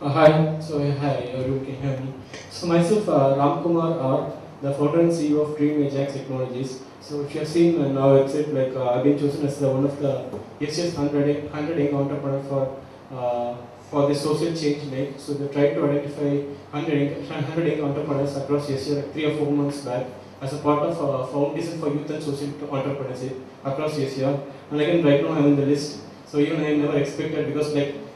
Hi, you can hear me. So myself, Ram Kumar R, the founder and CEO of Dream Ajax Technologies. So if you have seen on our website, I've been chosen as one of the SS 100 young entrepreneur for the social change make. So they tried to identify 100 young entrepreneurs across Asia like 3 or 4 months back as a part of Foundation for Youth and Social Entrepreneurship across Asia. And again, right now I'm in the list. So even I never expected because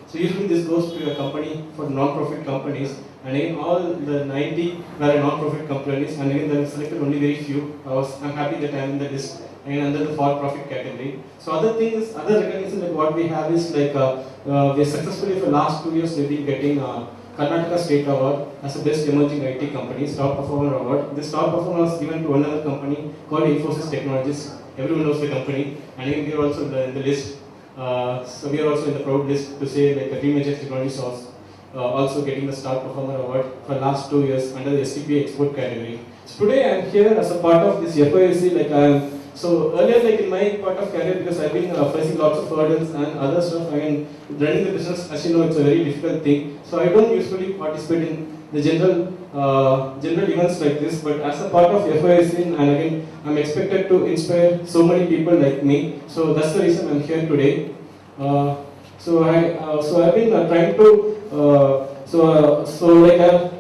so usually this goes to a company for non-profit companies, and again all the 90 were non-profit companies, and again they were selected only very few. I'm happy that I'm in the list and under the for-profit category. So other recognition like what we have is we are successfully for last 2 years we've been getting Karnataka State Award as the best emerging IT company, top performer award. This top performer was given to another company called Infosys Technologies. Everyone knows the company, and again we are also in the list. So we are also in the proud list to say like Dream Ajax Technologies was also getting the Star Performer Award for last 2 years under the STP Export category. So today I am here as a part of this FOAC. So earlier like in my part of career, because I've been facing lots of hurdles and other stuff. I mean, running the business, as you know, it's a very difficult thing. So I don't usually participate in the general events like this, but as a part of FOAC, and again I'm expected to inspire so many people like me. So that's the reason I'm here today. So I've been trying to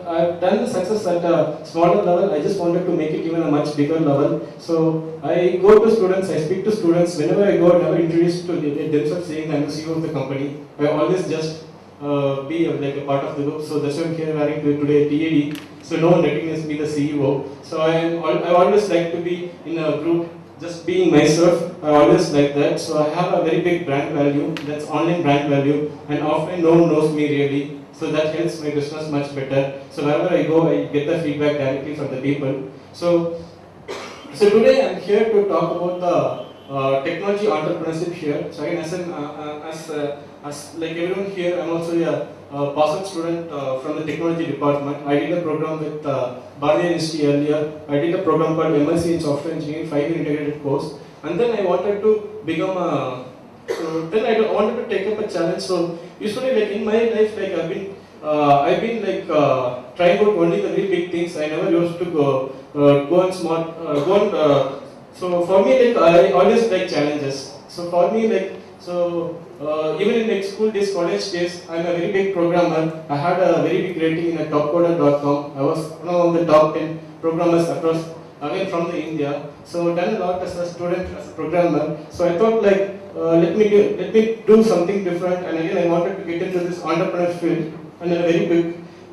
I've done the success at a smaller level. I just wanted to make it even a much bigger level. So I go to students, I speak to students. Whenever I go, I never introduce to themselves saying I'm the CEO of the company. I always just be like a part of the group. So that's why I'm here wearing today TAD. So no one recognizes me the CEO. So I always like to be in a group, just being myself. I always like that. So I have a very big brand value. That's online brand value, and often no one knows me really. So that helps my business much better. So wherever I go, I get the feedback directly from the people. So today I'm here to talk about the technology entrepreneurship here. So again, as like everyone here, I'm also a passed student from the technology department. I did a program with Bharatiya Institute earlier. I did a program called MSc in Software Engineering, 5-year integrated course. And then I wanted to become a I wanted to take up a challenge. So usually, like in my life, like I've been trying out only the really big things. I never used to go and smart, go and. So for me, like I always like challenges. So for me, even in like school days, college days, I'm a very big programmer. I had a very big rating in a topcoder.com. I was one of the top 10 programmers across, again from the India. So done a lot as a student, as a programmer. So I thought let me do something different. And again, I wanted to get into this entrepreneur field, and in a very big,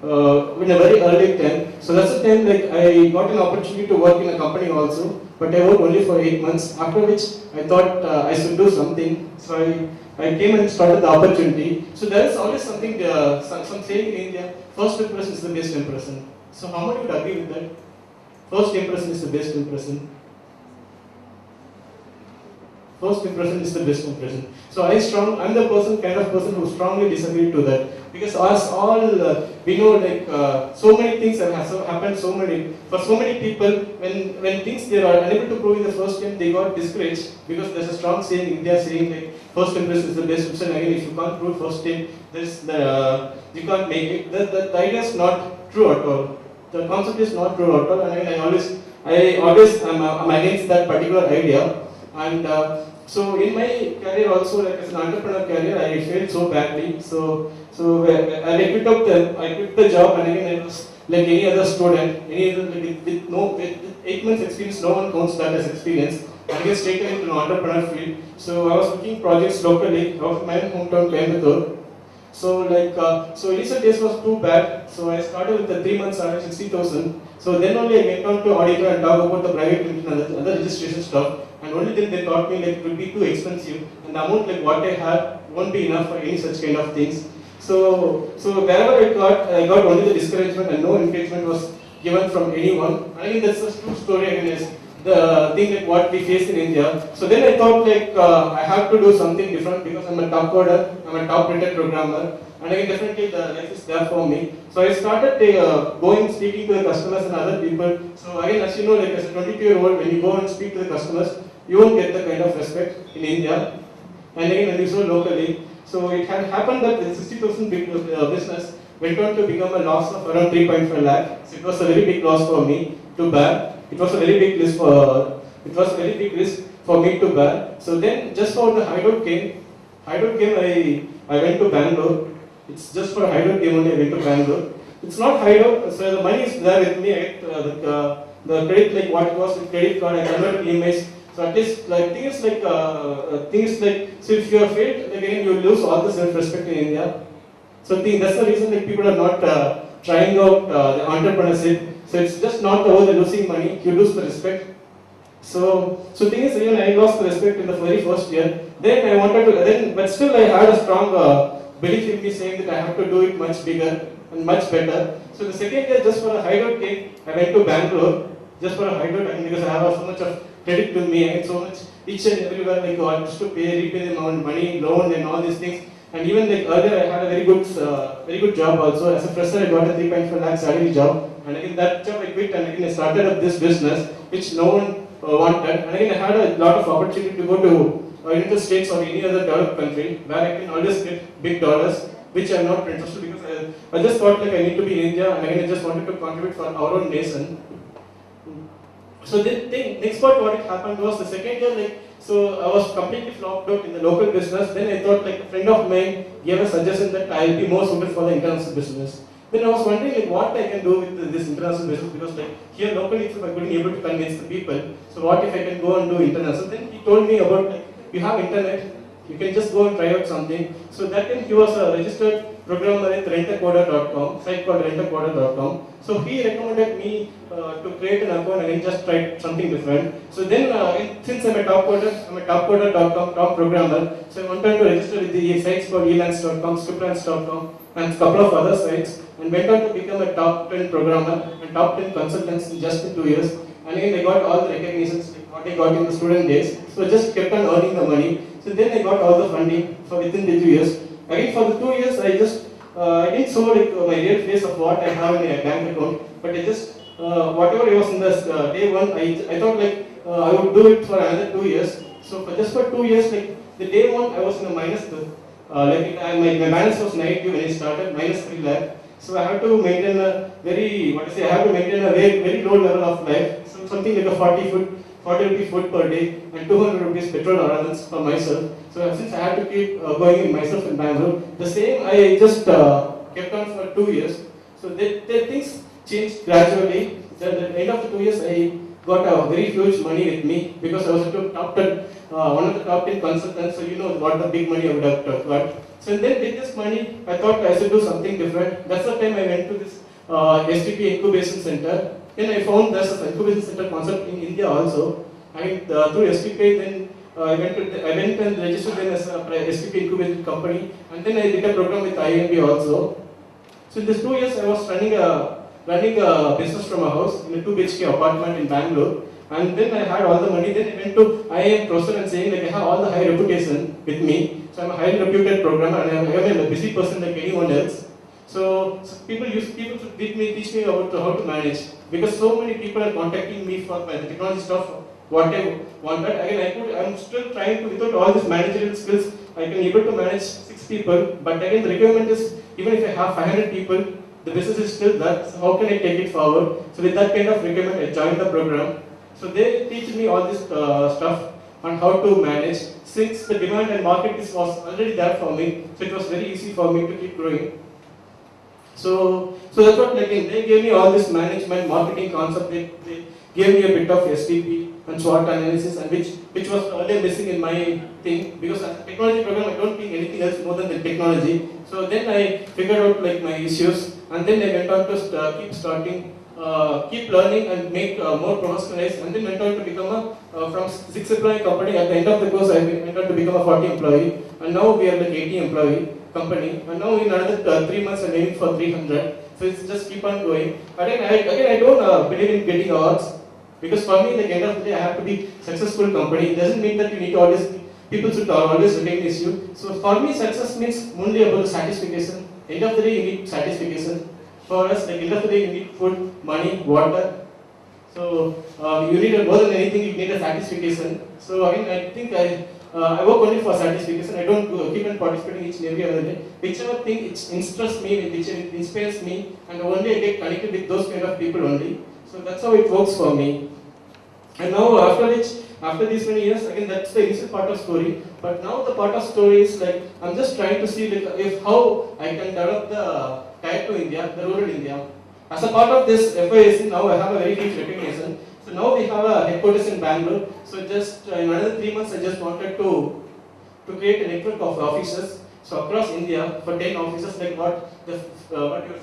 in a very early time. So that's the time like I got an opportunity to work in a company also, but I worked only for 8 months. After which I thought I should do something. So I came and started the opportunity. So there is always something, some saying in India: first impression is the best impression. So how many would agree with that? First impression is the best impression. First impression is the best impression. So I'm the kind of person who strongly disagree to that, because us all we know so many things have happened for so many people. When things they are unable to prove in the first time, they got discouraged, because there's a strong saying in India saying like first impression is the best impression. Again, if you can't prove first time, you can't make it. The idea is not true at all. The concept is not true at all, and again, I'm against that particular idea. And so in my career also, like as an entrepreneur career, I failed so badly. I quit the job, and again I was like any other student, with 8 months experience, no one counts that as experience. And I was taken into an entrepreneur field. So I was working projects locally out of my hometown Coimbatore. So initial days was too bad. So I started with the 3 months salary 60,000. So then only I went on to auditor and talk about the private limited and other registration stuff. And only then they taught me like it will be too expensive, and the amount like what I had won't be enough for any such kind of things. So wherever I got only the discouragement, and no encouragement was given from anyone. I think that's a true story again, is the thing like what we face in India. So then I thought I have to do something different, because I'm a top coder, I'm a top rated programmer, and again definitely the life is there for me. So I started going speaking to the customers and other people. So again, as you know, like as a 22-year-old, when you go and speak to the customers, you won't get the kind of respect in India. And again, when you so locally. So it had happened that with 60,000 business, went on to become a loss of around 3.5 lakh. So it was a very big loss for me to bear. It was a very big risk for me to bear. So then, just for the hideout came. I went to Bangalore. It's just for hideout came only. I went to Bangalore. It's not hideout, so the money is there with me. The credit, like what it was with credit card, I converted EMIs. So at least like things like so if you are failed again, you lose all the self-respect in India. So that's the reason like people are not trying out the entrepreneurship. So it's just not over the losing money, you lose the respect. So thing is, even I lost the respect in the very first year. Then I wanted to, but still I had a strong belief in me saying that I have to do it much bigger and much better. So the second year, just for a hideout cake, I went to Bangalore just for a hideout, and because I have so much of credit to me, I had so much each and everywhere like I used to repay the amount, money, loan, and all these things. And even like earlier, I had a very good job also. As a fresher, I got a 3.5 lakh salary job, and again that job I quit, and again I started up this business which no one wanted. And again, I had a lot of opportunity to go to United States or any other developed country where I can always get big dollars, which I'm not interested because I just thought like I need to be in India, and again I just wanted to contribute for our own nation. So the next part what it happened was the second year so I was completely flopped out in the local business. Then I thought like a friend of mine gave a suggestion that I'll be more suited for the international business. Then I was wondering like what I can do with this international business because like here locally I couldn't able to convince the people. So what if I can go and do international? Then he told me about like you have internet, you can just go and try out something. So that time he was a registered programmer at rentacoder.com, site called rentacoder.com. So he recommended me to create an account and I just tried something different. So then since I'm a top coder.com, top programmer, so I wanted to register with the sites called elance.com, scriptlance.com and a couple of other sites and went on to become a top 10 programmer and top 10 consultants in just 2 years. And again I got all the recognitions like what I got in the student days. So I just kept on earning the money. So then I got all the funding for within the 2 years. Again for the 2 years I just I didn't show like my real face of what I have in a bank account, but I just whatever I was in the day one, I thought like I would do it for another 2 years. So for just for 2 years, like the day one I was in a minus. My balance was negative when I started, minus 3 lakh. So I have to maintain a I have to maintain a very low level of life. So something like a 40 rupee food per day and 200 rupees petrol allowance for myself. So since I had to keep going in myself in Bangalore, the same I just kept on for 2 years. So the things changed gradually. At the end of the 2 years, I got a very huge money with me because I was one of the top 10 consultants. So you know what the big money I would have got. So then with this money, I thought I should do something different. That's the time I went to this STP Incubation Center. Then I found there's an incubation center concept in India also. And through STP, then I went and registered them as a STP incubation company. And then I did a program with IMB also. So in these 2 years, I was running a business from a house in a 2 BHK apartment in Bangalore. And then I had all the money. Then I went to IIM professor and saying like I have all the high reputation with me. So I'm a highly reputed programmer and I'm a busy person like anyone else. So people should teach me about how to manage because so many people are contacting me for the technology stuff. What I wanted again, I'm still trying to without all these managerial skills. I can able to manage 6 people, but again the requirement is even if I have 500 people, the business is still there. So how can I take it forward? So with that kind of requirement, I joined the program. So they teach me all this stuff on how to manage. Since the demand and market was already there for me, so it was very easy for me to keep growing. So that's what they gave me all this management, marketing concept. They gave me a bit of STP and SWOT analysis, and which was earlier missing in my thing because as a technology program I don't think anything else more than the technology. So then I figured out like my issues, and then I went on to keep learning and make more professionalized, and then went on to become from 6 employee company. At the end of the course, I went on to become a 40 employee, and now we are like 80 employee company, and now in another 3 months I'm aiming for 300. So it's just keep on going. Again, I don't believe in getting awards because for me, like end of the day, I have to be successful company. It doesn't mean that you need to always people should always recognize you. So for me, success means only about the satisfaction. End of the day, you need satisfaction. For us, like end of the day, you need food, money, water. So you need more than anything, you need a satisfaction. So again, I think I work only for certification. I don't keep on participating each and every other day. Whichever thing it interests me, which inspires me, and only I get connected with those kind of people only. So that's how it works for me. And now after these many years, again that's the initial part of story. But now the part of story is like I'm just trying to see like, if how I can develop the Tier 2 India, the rural India. As a part of this FISC, now I have a very huge recognition. So now we have a headquarters in Bangalore. So just in another 3 months, I just wanted to create a network of offices. So across India for 10 offices, like what your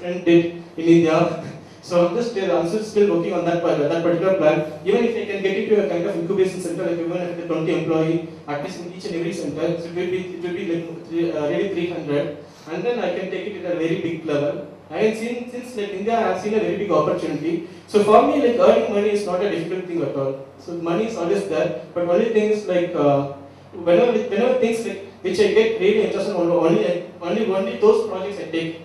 friend did in India. So I'm still working on that particular plan. Even if I can get into a kind of incubation center, like even if the 20 employee, at least in each and every center, so it will be like really 300, and then I can take it at a very big level. And since like India, I have seen a very big opportunity. So for me, like earning money is not a difficult thing at all. So money is always there, but only thing is like whenever things like which I get really interested in, only those projects I take.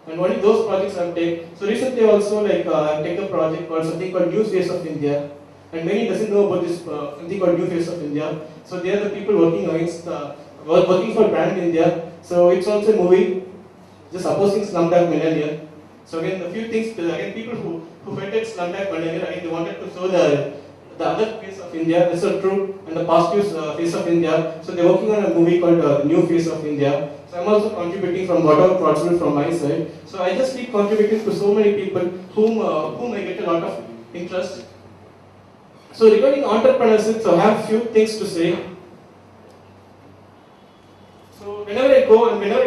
And only those projects I've taken. So recently also like I've taken a project called something called New Face of India. And many doesn't know about this something called New Face of India. So they are the people working against working for Brand India. So it's also a movie just opposing Slumdog Millionaire. So again a few things again people who hated Slumdog Millionaire, again they wanted to show the other face of India, that's so true, and the positive face of India. So they're working on a movie called New Face of India. So I'm also contributing from whatever possible from my side. So I just keep contributing to so many people whom I get a lot of interest. So regarding entrepreneurship, so I have few things to say. So whenever I go and whenever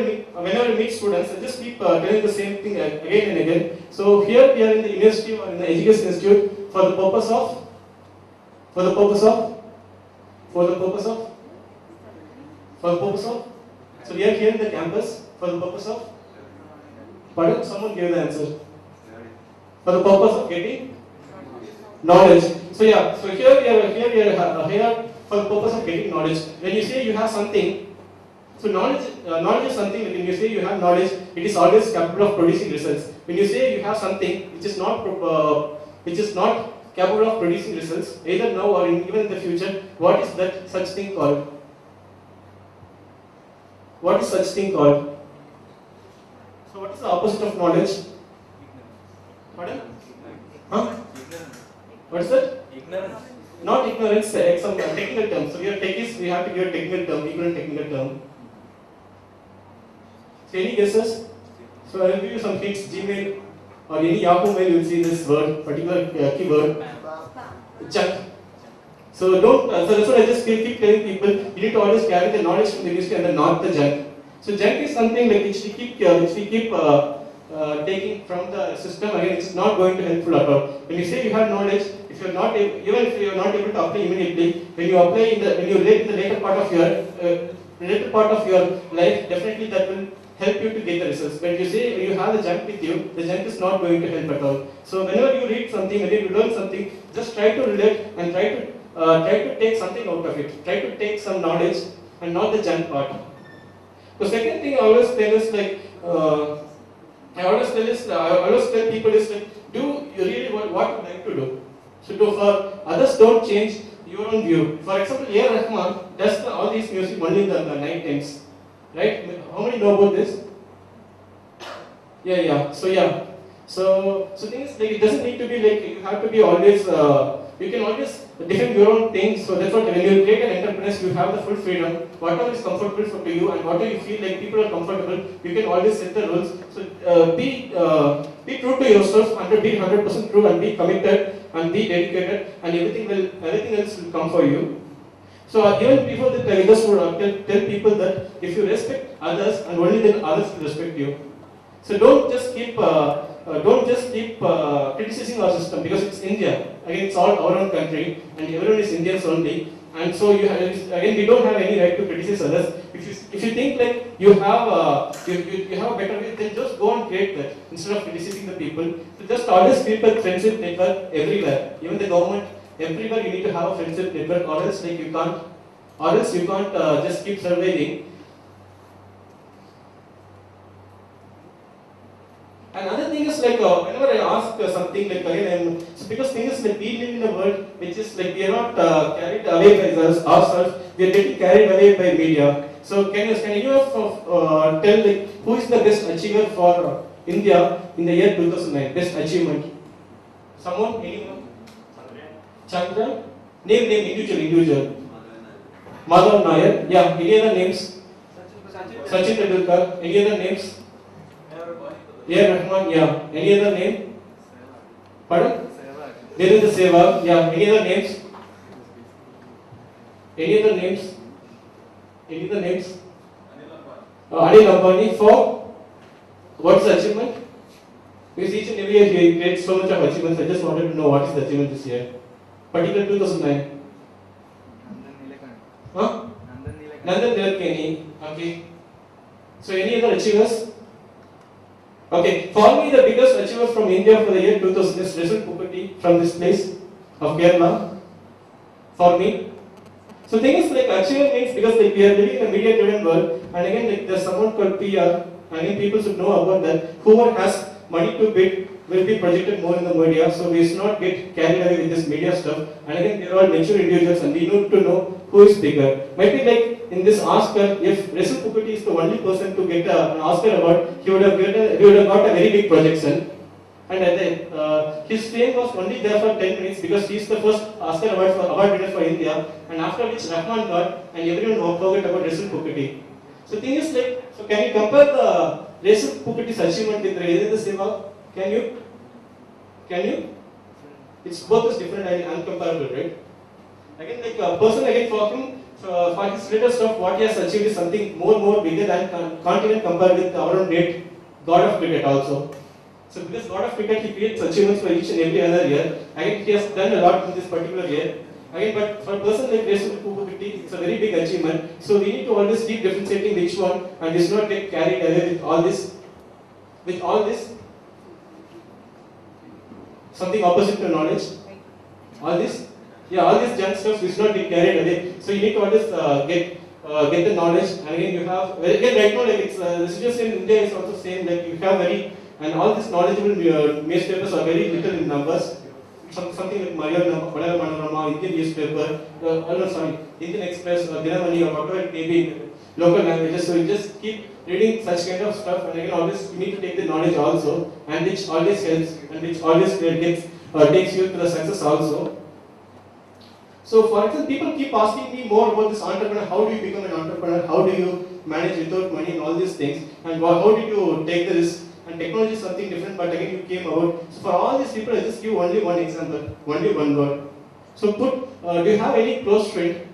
I meet students, I just keep telling the same thing again and again. So here we are in the university or in the education institute for the purpose of so we are here in the campus for the purpose of, pardon, someone gave the answer. For the purpose of getting knowledge. So yeah, so here we are for the purpose of getting knowledge. When you say you have something, so knowledge is something, when you say you have knowledge, it is always capable of producing results. When you say you have something which is not capable of producing results, either now or even in the future, what is that such thing called? What is such thing called? So what is the opposite of knowledge? Pardon? Huh? What is that? Ignorance. Not ignorance, some technical term. So we are techies, we have to give a technical term, equivalent technical term. So any guesses? So I will give you some hints. Gmail or any Yahoo mail, you will see this word, particular keyword. Junk. So don't. So that's what I just keep telling people. You need to always carry the knowledge from the university and not the junk. So junk is something like which we keep taking from the system. Again, it's not going to helpful at all. When you say you have knowledge, if you're not even if you're not able to apply immediately, when you apply when you relate in the later part of your life, definitely that will help you to get the results. But you say when you have the junk with you, the junk is not going to help at all. So whenever you read something, whenever you learn something, just try to relate and try to take something out of it. Try to take some knowledge and not the junk part. The second thing I always tell is like I always tell people is like, do you really what you like to do? So for others, don't change your own view. For example, A.R. Rahman does all these music only in the night times, right? How many know about this? Yeah. So things like it doesn't need to be like you have to be always. You can always define your own things. So that's what when you create an enterprise, you have the full freedom. Whatever is comfortable to you and whatever you feel like people are comfortable, you can always set the rules. So be true to yourself and be 100% true and be committed and be dedicated, and everything else will come for you. So even before that, I just would tell people that if you respect others, and only then others will respect you. So don't just keep criticizing our system because it's India. Again, it's all our own country, and everyone is Indians only. And so we don't have any right to criticize others. If you think like you have a better way, then just go and create that instead of criticizing the people. So just always keep a friendship network everywhere, even the government. Everywhere you need to have a friendship network, or else you can't just keep surviving. And another thing is like whenever I ask something like again, so because thing is like we live in a world which is like we are not carried away by ourselves, we are getting carried away by media. So can you tell like who is the best achiever for India in the year 2009? Best achievement? Someone? Anyone? Chandra? Name individual. Madhav Nair. Yeah. Any other names? Sachin Tendulkar. Any other names? Yeah, Rahman. Yeah. Any other name? Pardon? There is the Seva. Yeah. Any other names? Any other names? Any other names? Anil Ambani. For what's the achievement? Because each and every year he creates so much of achievements. I just wanted to know what is the achievement this year. Particular 2009. Huh? Nandan Nilekani. Okay. So any other achievers? Okay. For me, the biggest achiever from India for the year 2000 is Resul Pukati from this place of Kerala. For me. So thing is like achiever means because like we are living in a media-driven world, and again like there's someone called PR, and again people should know about that. Whoever has money to bid will be projected more in the media, so we should not get carried away with this media stuff. And again, we are all mature individuals, and we need to know who is bigger. Might be like in this Oscar, if Resul Pukati is the only person to get an Oscar award, he would have got a very big projection. And his fame was only there for 10 minutes because he is the first Oscar award winner for India, and after which Rahman got, and everyone forgot about Resul Pukati. So thing is like, so can you compare the Resul Pukati's achievement with Rajendra Seva? Can you? It's both is different and uncomparable, right? Again, like a person again for him, for his latest stuff, what he has achieved is something more bigger than can't even compare with our own great God of cricket also. So because God of cricket, he creates achievements for each and every other year. Again, he has done a lot in this particular year. Again, but for a person like Resul Pukati, it's a very big achievement. So we need to always keep differentiating which one, and we should not get carried away with all this. Something opposite to knowledge. All these junk stuff, we should not get carried away. So you need to always get the knowledge. And again, you have again right now like it's the situation in India is also same. Like you have and all these knowledgeable newspapers are very little in numbers. Something like Malayalam Manorama, Indian newspaper, Indian Express, Dinamani, or whatever it may be in local languages. So you just keep reading such kind of stuff, and again, always you need to take the knowledge also, and which always helps, and which always takes you to the success also. So, for example, people keep asking me more about this entrepreneur. How do you become an entrepreneur? How do you manage without money and all these things? And how did you take the risk? And technology is something different, but again, you came about. So, for all these people, I just give only one example, only one word. So, do you have any close friend?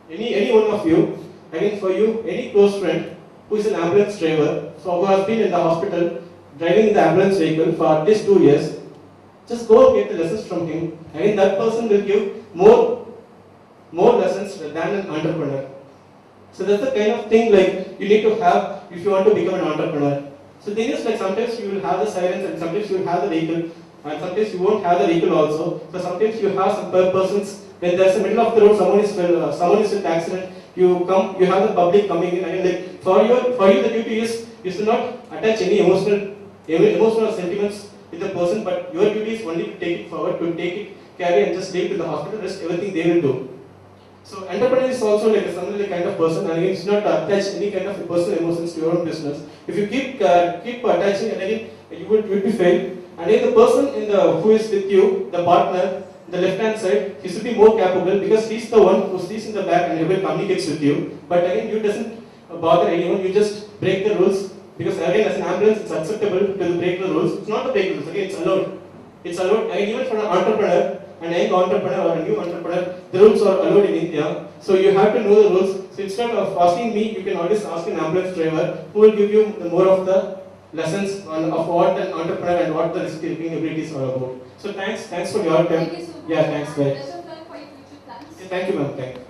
Any one of you? Again, for you, any close friend who is an ambulance driver, so who has been in the hospital driving the ambulance vehicle for at least 2 years, just go and get the lessons from him. Again, that person will give more lessons than an entrepreneur. So that's the kind of thing like you need to have if you want to become an entrepreneur. So the thing is like sometimes you will have the sirens and sometimes you will have the vehicle and sometimes you won't have the vehicle also. So sometimes you have some persons when there's a middle of the road, someone is with accident. You have the public coming in, and like for you the duty is you should not attach any emotional sentiments with the person, but your duty is only to take it forward, to take it, carry and just take to the hospital. Rest everything they will do. So entrepreneur is also like a similar kind of person, and again, it's not attach any kind of personal emotions to your own business. If you keep attaching, and again, you would be failed. And if the person who is with you, the partner, the left hand side, he should be more capable because he's the one who stays in the back and able communicates with you. But again, you doesn't bother anyone. You just break the rules because again, as an ambulance, it's acceptable to break the rules. It's not to break the rules. Again, it's allowed. It's allowed. Again, even for an entrepreneur, an young entrepreneur or a new entrepreneur, the rules are allowed in India. So you have to know the rules. So instead of asking me, you can always ask an ambulance driver who will give you more of the lessons of what an entrepreneur and what the risk-taking abilities are about. So thanks for your time. Thank you so much. Yeah, thanks, guys. Best of luck for your future plans. Thank you, ma'am. Thank you.